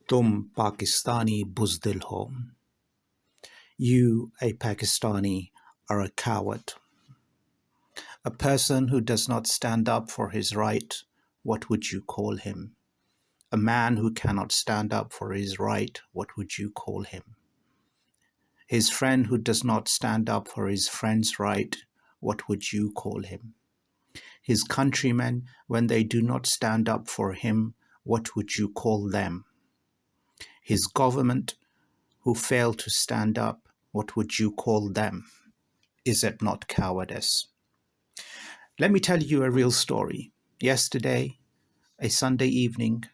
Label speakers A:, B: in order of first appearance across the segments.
A: तुम पाकिस्तानी बुज़दिल हो. You, a Pakistani, are a coward. A person who does not stand up for his right, what would you call him? A man who cannot stand up for his right, what would you call him? His friend who does not stand up for his friend's right, what would you call him? His countrymen, when they do not stand up for him, what would you call them? His government, who fail to stand up, what would you call them? Is it not cowardice? Let me tell you a real story. Yesterday, a Sunday evening,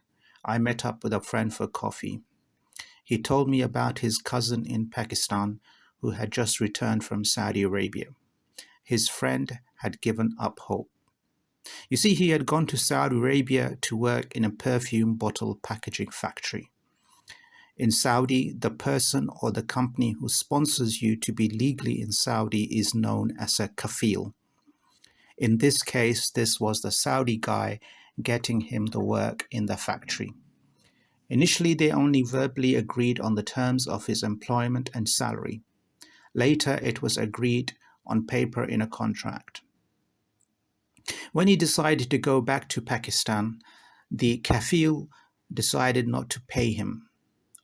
A: I met up with a friend for coffee. He told me about his cousin in Pakistan who had just returned from Saudi Arabia. His friend had given up hope. You see, he had gone to Saudi Arabia to work in a perfume bottle packaging factory. In Saudi, the person or the company who sponsors you to be legally in Saudi is known as a kafil. In this case, this was the Saudi guy getting him the work in the factory. Initially, they only verbally agreed on the terms of his employment and salary. Later, it was agreed on paper in a contract. When he decided to go back to Pakistan, the kafil decided not to pay him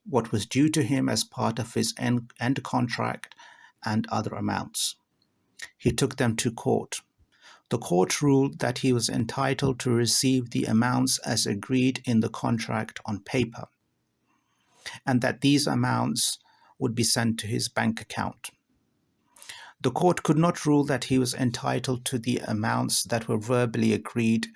A: what was due to him as part of his end contract and other amounts. He took them to court. The court ruled that he was entitled to receive the amounts as agreed in the contract on paper, and that these amounts would be sent to his bank account. The court could not rule that he was entitled to the amounts that were verbally agreed.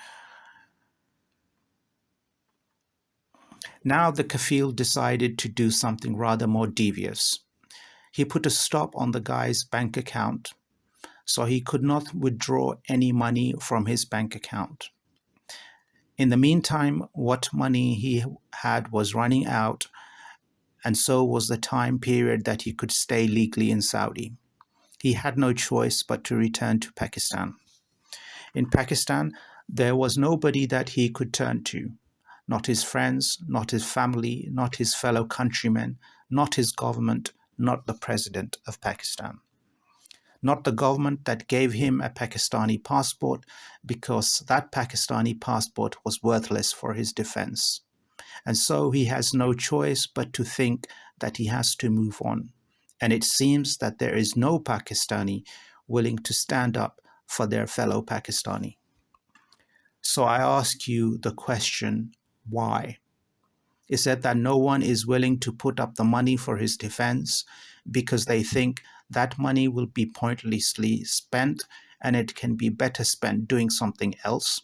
A: Now the kafil decided to do something rather more devious. He put a stop on the guy's bank account, so he could not withdraw any money from his bank account. In the meantime, what money he had was running out, and so was the time period that he could stay legally in Saudi. He had no choice but to return to Pakistan. In Pakistan, there was nobody that he could turn to. Not his friends, not his family, not his fellow countrymen, not his government, not the president of Pakistan. Not the government that gave him a Pakistani passport, because that Pakistani passport was worthless for his defense. And so he has no choice but to think that he has to move on. And it seems that there is no Pakistani willing to stand up for their fellow Pakistani. So I ask you the question, why? Is it that no one is willing to put up the money for his defense because they think that money will be pointlessly spent and it can be better spent doing something else?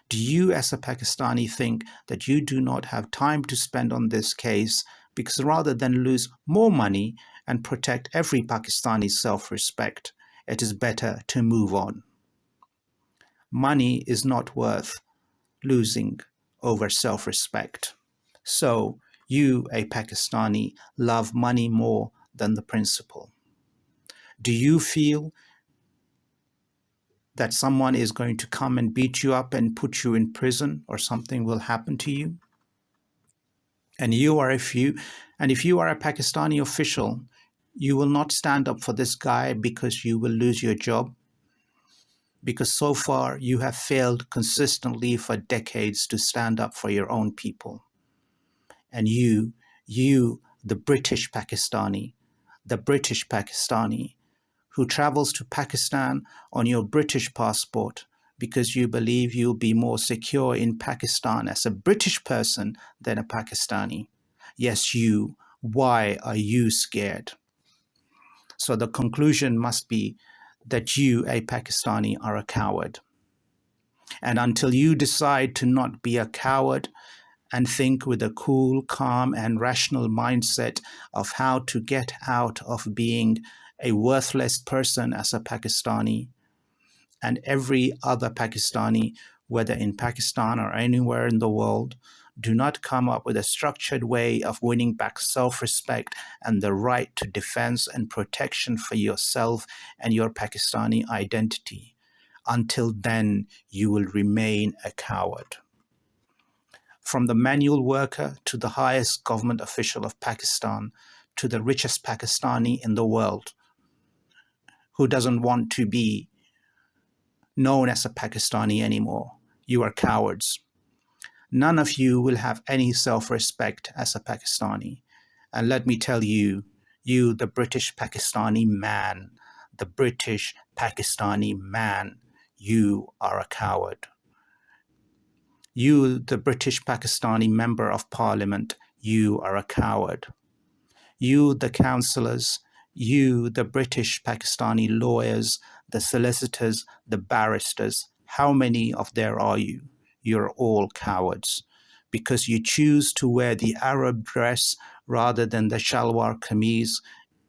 A: Do you as a Pakistani think that you do not have time to spend on this case because rather than lose more money and protect every Pakistani's self-respect, it is better to move on? Money is not worth losing over self-respect. So you, a Pakistani, love money more than the principle. Do you feel that someone is going to come and beat you up and put you in prison or something will happen to you? And if you are a Pakistani official, you will not stand up for this guy because you will lose your job? Because so far you have failed consistently for decades to stand up for your own people. And you, the British Pakistani, who travels to Pakistan on your British passport because you believe you'll be more secure in Pakistan as a British person than a Pakistani. Yes, you. Why are you scared? So the conclusion must be that you, a Pakistani, are a coward. And until you decide to not be a coward and think with a cool, calm, and rational mindset of how to get out of being a worthless person as a Pakistani, and every other Pakistani, whether in Pakistan or anywhere in the world, do not come up with a structured way of winning back self-respect and the right to defense and protection for yourself and your Pakistani identity. Until then, you will remain a coward. from the manual worker to the highest government official of Pakistan, to the richest Pakistani in the world, who doesn't want to be known as a Pakistani anymore. You are cowards. None of you will have any self-respect as a Pakistani. And let me tell you, you, the British Pakistani man, the British Pakistani man, you are a coward. You, the British Pakistani member of parliament, you are a coward. You, the councillors, you, the British Pakistani lawyers, the solicitors, the barristers, how many of there are you? You're all cowards because you choose to wear the Arab dress rather than the shalwar kameez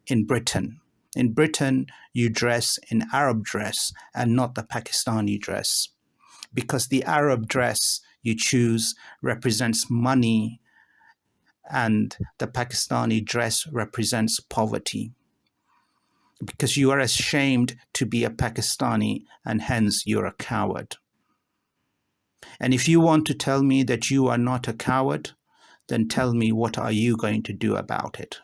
A: in Britain. In Britain, you dress in Arab dress and not the Pakistani dress, because the Arab dress you choose represents money and the Pakistani dress represents poverty. Because you are ashamed to be a Pakistani and hence you're a coward. And if you want to tell me that you are not a coward, then tell me, what are you going to do about it?